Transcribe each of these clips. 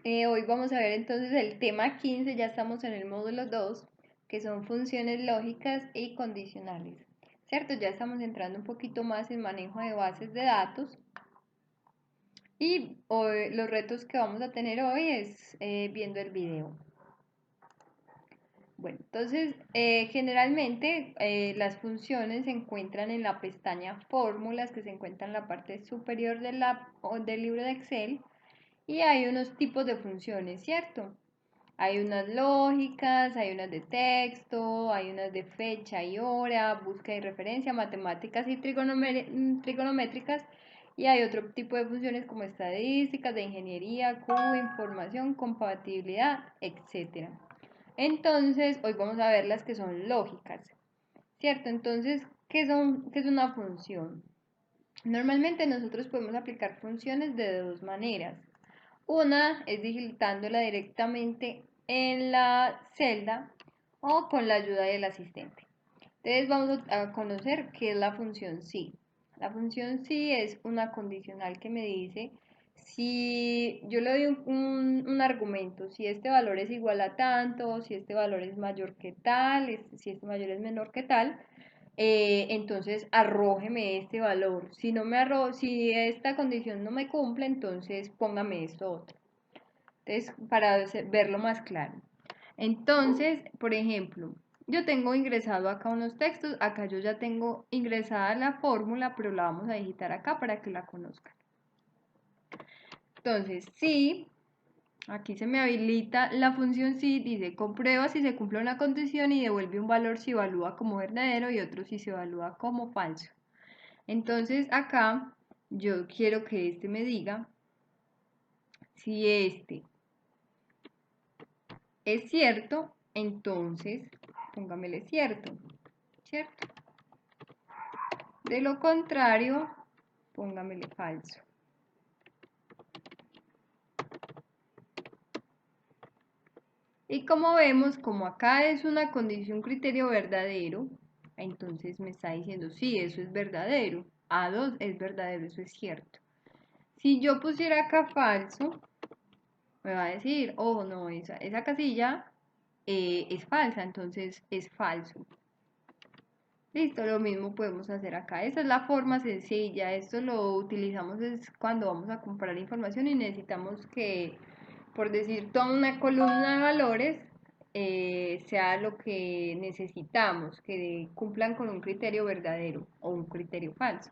Hoy vamos a ver entonces el tema 15, ya estamos en el módulo 2, que son funciones lógicas y condicionales. ¿Cierto? Ya estamos entrando un poquito más en manejo de bases de datos y los retos que vamos a tener hoy es viendo el video. Bueno, entonces generalmente las funciones se encuentran en la pestaña fórmulas que se encuentra en la parte superior del libro de Excel y hay unos tipos de funciones, ¿cierto? Hay unas lógicas, hay unas de texto, hay unas de fecha y hora, búsqueda y referencia, matemáticas y trigonométricas, y hay otro tipo de funciones como estadísticas, de ingeniería, cubo, información, compatibilidad, etc. Entonces, hoy vamos a ver las que son lógicas, ¿cierto? Entonces, ¿qué es una función? Normalmente nosotros podemos aplicar funciones de dos maneras. Una es digitándola directamente en la celda o con la ayuda del asistente. Entonces vamos a conocer qué es la función si. La función si es una condicional que me dice si yo le doy un argumento, si este valor es igual a tanto, si este valor es mayor que tal, si este mayor es menor que tal, entonces arrójeme este valor. Si no me si esta condición no me cumple, entonces póngame esto otro. Entonces, para verlo más claro. Entonces, por ejemplo, yo tengo ingresado acá unos textos, acá yo ya tengo ingresada la fórmula, pero la vamos a digitar acá para que la conozcan. Entonces, si aquí se me habilita la función si, dice comprueba si se cumple una condición y devuelve un valor si evalúa como verdadero y otro si se evalúa como falso. Entonces acá yo quiero que este me diga si este es cierto, entonces póngamele cierto, ¿cierto? De lo contrario, póngamele falso. Y como vemos, como acá es una condición criterio verdadero, entonces me está diciendo, sí, eso es verdadero. A2 es verdadero, eso es cierto. Si yo pusiera acá falso, me va a decir, oh, no, esa casilla es falsa, entonces es falso. Listo, lo mismo podemos hacer acá. Esta es la forma sencilla. Esto lo utilizamos es cuando vamos a comparar información y necesitamos que, por decir, toda una columna de valores sea lo que necesitamos, que cumplan con un criterio verdadero o un criterio falso.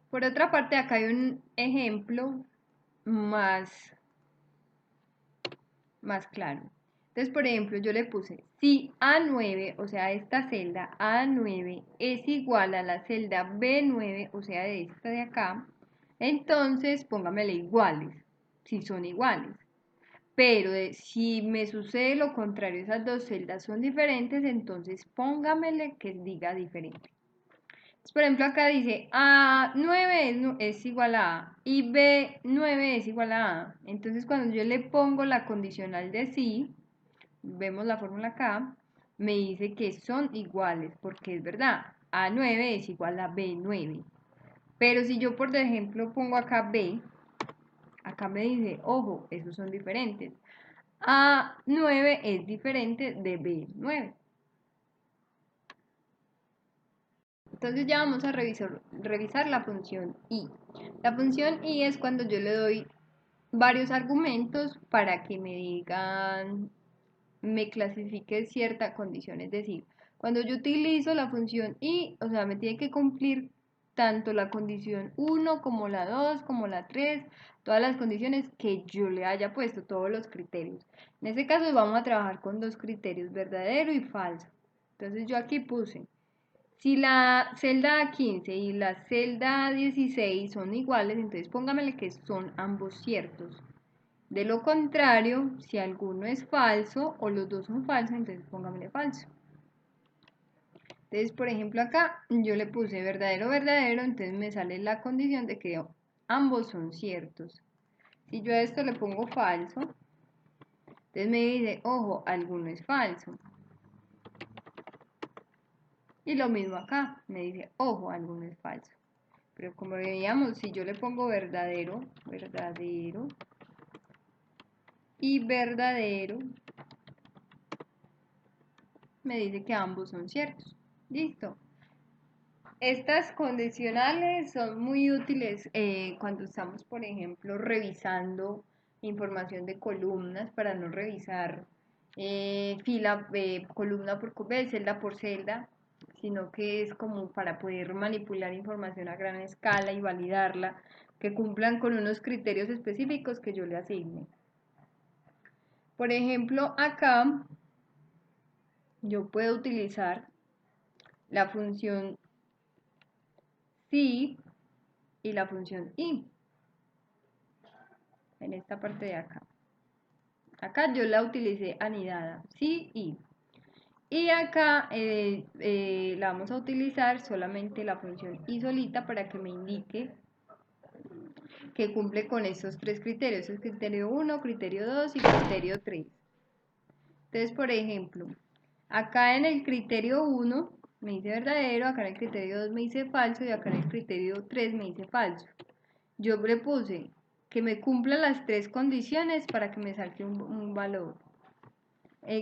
Por otra parte, acá hay un ejemplo más claro. Entonces, por ejemplo, yo le puse, si A9, o sea, esta celda A9 es igual a la celda B9, o sea, de esta de acá, entonces póngamele iguales, si son iguales. Pero si me sucede lo contrario, esas dos celdas son diferentes, entonces póngamele que diga diferente. Entonces, por ejemplo, acá dice A9 es igual a A y B9 es igual a A. Entonces, cuando yo le pongo la condicional de sí, vemos la fórmula acá, me dice que son iguales, porque es verdad, A9 es igual a B9. Pero si yo, por ejemplo, pongo acá B, acá me dice, ojo, esos son diferentes. A9 es diferente de B9. Entonces ya vamos a revisar la función i. La función i es cuando yo le doy varios argumentos para que me digan, me clasifique cierta condición. Es decir, cuando yo utilizo la función i, o sea, me tiene que cumplir tanto la condición 1 como la 2 como la 3, todas las condiciones que yo le haya puesto, todos los criterios. En este caso vamos a trabajar con dos criterios, verdadero y falso. Entonces yo aquí puse si la celda 15 y la celda 16 son iguales, entonces póngamele que son ambos ciertos. De lo contrario, si alguno es falso o los dos son falsos, entonces póngamele falso. Entonces, por ejemplo, acá yo le puse verdadero, verdadero, entonces me sale la condición de que ambos son ciertos. Si yo a esto le pongo falso, entonces me dice, ojo, alguno es falso. Y lo mismo acá, me dice, ojo, alguno es falso. Pero como veíamos, si yo le pongo verdadero, verdadero y verdadero, me dice que ambos son ciertos. Listo. Estas condicionales son muy útiles cuando estamos, por ejemplo, revisando información de columnas para no revisar columna por celda por celda, sino que es como para poder manipular información a gran escala y validarla, que cumplan con unos criterios específicos que yo le asigne. Por ejemplo, acá yo puedo utilizar la función si y la función i en esta parte de acá. Acá yo la utilicé anidada, sí, i. Y acá la vamos a utilizar solamente la función i solita para que me indique que cumple con estos tres criterios, el criterio 1, criterio 2 y criterio 3. Entonces, por ejemplo, acá en el criterio 1 me dice verdadero, acá en el criterio 2 me dice falso y acá en el criterio 3 me dice falso. Yo le puse que me cumpla las tres condiciones para que me salte un valor.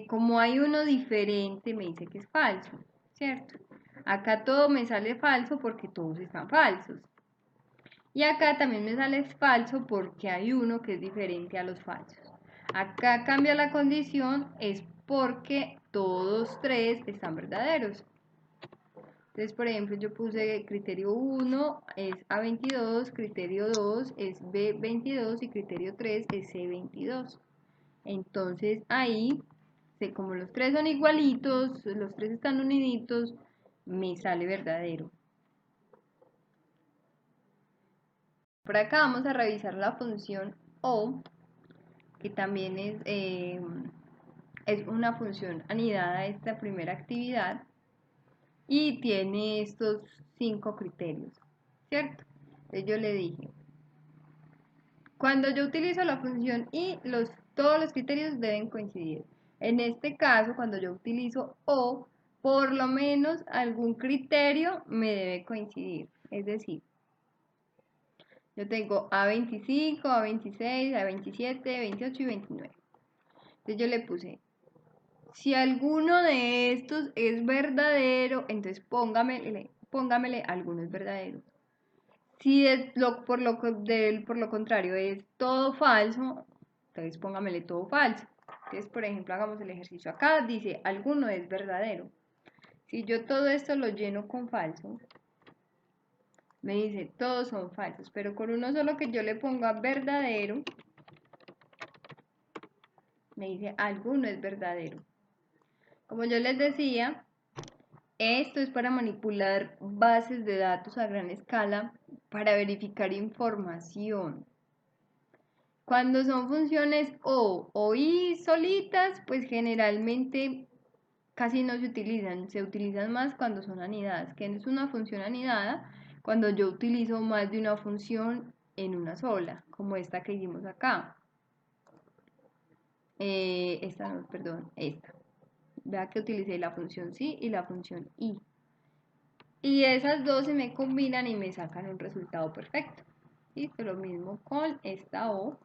Como hay uno diferente, me dice que es falso, ¿cierto? Acá todo me sale falso porque todos están falsos. Y acá también me sale falso porque hay uno que es diferente a los falsos. Acá cambia la condición, es porque todos tres están verdaderos. Entonces, por ejemplo, yo puse criterio 1 es A22, criterio 2 es B22 y criterio 3 es C22. Entonces, ahí, como los tres son igualitos, los tres están uniditos, me sale verdadero. Por acá vamos a revisar la función O, que también es una función anidada a esta primera actividad y tiene estos 5 criterios, ¿cierto? Entonces yo le dije, cuando yo utilizo la función i, todos los criterios deben coincidir. En este caso, cuando yo utilizo o, por lo menos algún criterio me debe coincidir. Es decir, yo tengo A25, A26, A27, 28 y 29. Entonces yo le puse, si alguno de estos es verdadero, entonces póngamele algunos verdaderos. Si por lo contrario es todo falso, entonces póngamele todo falso. Entonces, por ejemplo, hagamos el ejercicio acá, dice, alguno es verdadero. Si yo todo esto lo lleno con falso, me dice, todos son falsos, pero con uno solo que yo le ponga verdadero, me dice, alguno es verdadero. Como yo les decía, esto es para manipular bases de datos a gran escala para verificar información. Cuando son funciones o y solitas, pues generalmente casi no se utilizan más cuando son anidadas. ¿Qué es una función anidada? Cuando yo utilizo más de una función en una sola, como esta que hicimos acá. Esta no, perdón, esta. Vea que utilicé la función sí y la función i. Y esas dos se me combinan y me sacan un resultado perfecto. ¿Listo? Lo mismo con esta o,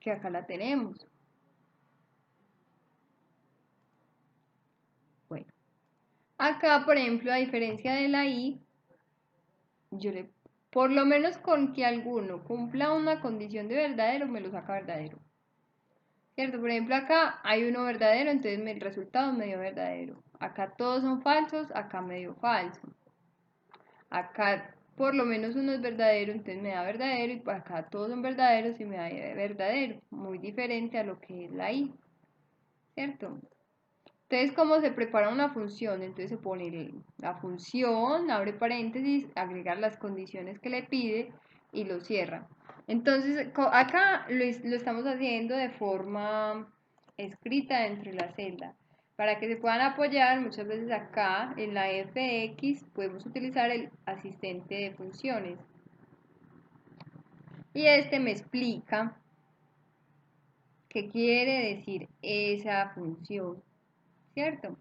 que acá la tenemos. Bueno, acá, por ejemplo, a diferencia de la i, por lo menos con que alguno cumpla una condición de verdadero, me lo saca verdadero. ¿Cierto? Por ejemplo, acá hay uno verdadero, entonces el resultado me dio verdadero. Acá todos son falsos, acá me dio falso. Acá por lo menos uno es verdadero, entonces me da verdadero, y acá todos son verdaderos y me da verdadero. Muy diferente a lo que es la i, ¿cierto? Entonces, ¿cómo se prepara una función? Entonces se pone la función, abre paréntesis, agregar las condiciones que le pide y lo cierra. Entonces, acá lo estamos haciendo de forma escrita entre la celda. Para que se puedan apoyar, muchas veces acá en la fx podemos utilizar el asistente de funciones. Y este me explica qué quiere decir esa función, ¿cierto?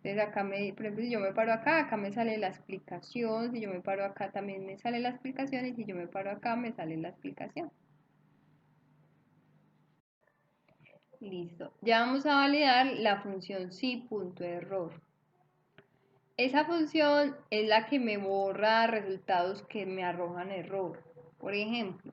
Entonces acá por ejemplo, si yo me paro acá, acá me sale la explicación, si yo me paro acá también me sale la explicación y si yo me paro acá me sale la explicación. Listo. Ya vamos a validar la función si.error. Esa función es la que me borra resultados que me arrojan error. Por ejemplo,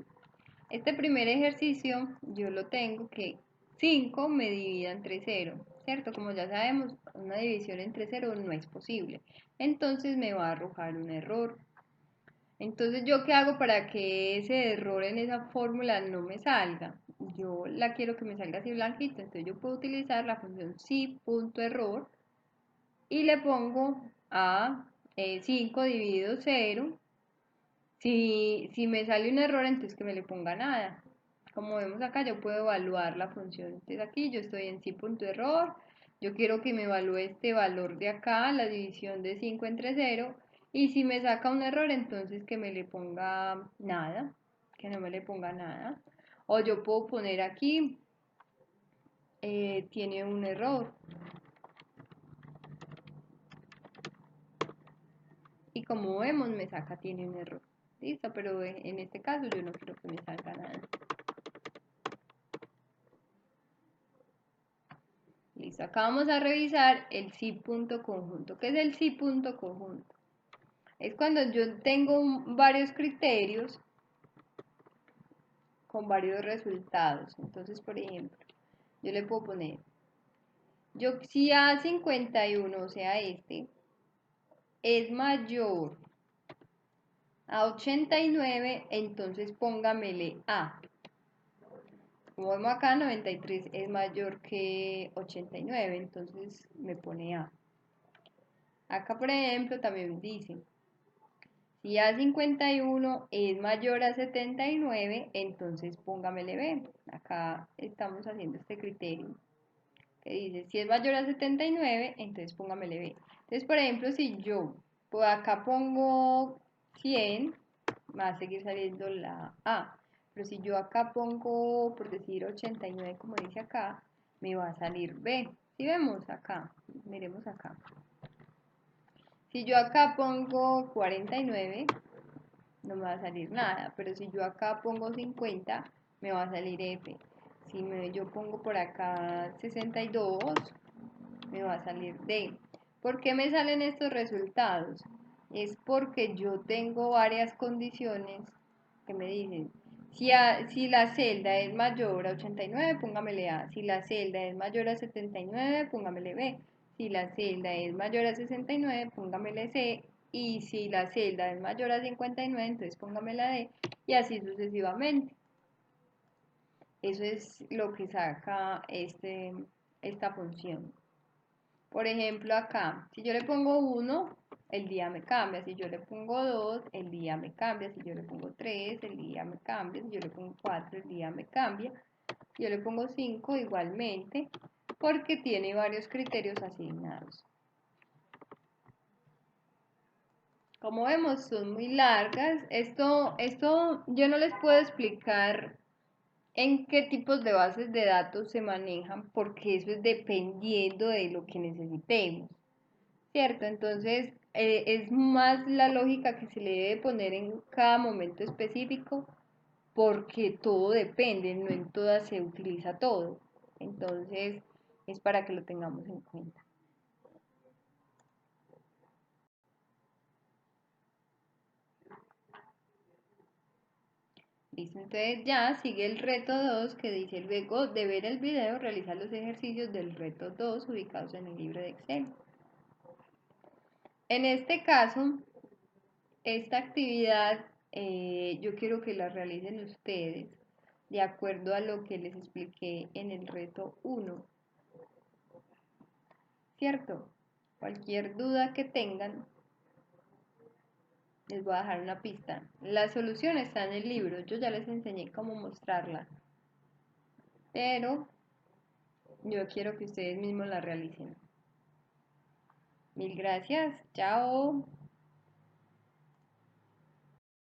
este primer ejercicio yo lo tengo que 5 me divida entre 0, ¿cierto? Como ya sabemos, una división entre 0 no es posible. Entonces me va a arrojar un error. Entonces, ¿yo qué hago para que ese error en esa fórmula no me salga? Yo la quiero que me salga así blanquito, entonces yo puedo utilizar la función si.error y le pongo a 5 dividido 0. Si me sale un error, entonces que me le ponga nada. Como vemos acá, yo puedo evaluar la función. Entonces aquí yo estoy en si.error. Yo quiero que me evalúe este valor de acá, la división de 5 entre 0. Y si me saca un error, entonces que me le ponga nada. Que no me le ponga nada. O yo puedo poner aquí, tiene un error. Y como vemos, me saca tiene un error. Listo, pero en este caso yo no quiero que me salga nada. Listo, acá vamos a revisar el si.conjunto. ¿Qué es el si.conjunto? Es cuando yo tengo varios criterios con varios resultados. Entonces, por ejemplo, yo le puedo poner, si A51, o sea este, es mayor a 89, entonces póngamele A. Como vemos acá, 93 es mayor que 89, entonces me pone A. Acá, por ejemplo, también dice, si A51 es mayor a 79, entonces póngamele B. Acá estamos haciendo este criterio que dice, si es mayor a 79, entonces póngamele B. Entonces, por ejemplo, si yo pues acá pongo 100, va a seguir saliendo la A. Pero si yo acá pongo, por decir 89, como dice acá, me va a salir B. Si vemos acá, miremos acá. Si yo acá pongo 49, no me va a salir nada, pero si yo acá pongo 50, me va a salir F. Si yo pongo por acá 62, me va a salir D. ¿Por qué me salen estos resultados? Es porque yo tengo varias condiciones que me dicen, si la celda es mayor a 89, póngamele A. Si la celda es mayor a 79, póngamele B. Si la celda es mayor a 69, póngamele C. Y si la celda es mayor a 59, entonces póngamela D. Y así sucesivamente. Eso es lo que saca esta función. Por ejemplo, acá, si yo le pongo 1, el día me cambia. Si yo le pongo 2, el día me cambia. Si yo le pongo 3, el día me cambia. Si yo le pongo 4, el día me cambia. Si yo le pongo 5, igualmente, porque tiene varios criterios asignados. Como vemos, son muy largas. Esto yo no les puedo explicar en qué tipos de bases de datos se manejan, porque eso es dependiendo de lo que necesitemos. ¿Cierto? Entonces, es más la lógica que se le debe poner en cada momento específico, porque todo depende, no en todas se utiliza todo. Entonces, es para que lo tengamos en cuenta. Listo, entonces ya sigue el reto 2 que dice, luego de ver el video, realiza los ejercicios del reto 2 ubicados en el libro de Excel. En este caso, esta actividad yo quiero que la realicen ustedes de acuerdo a lo que les expliqué en el reto 1, ¿cierto? Cualquier duda que tengan, les voy a dejar una pista. La solución está en el libro, yo ya les enseñé cómo mostrarla, pero yo quiero que ustedes mismos la realicen. Mil gracias, chao.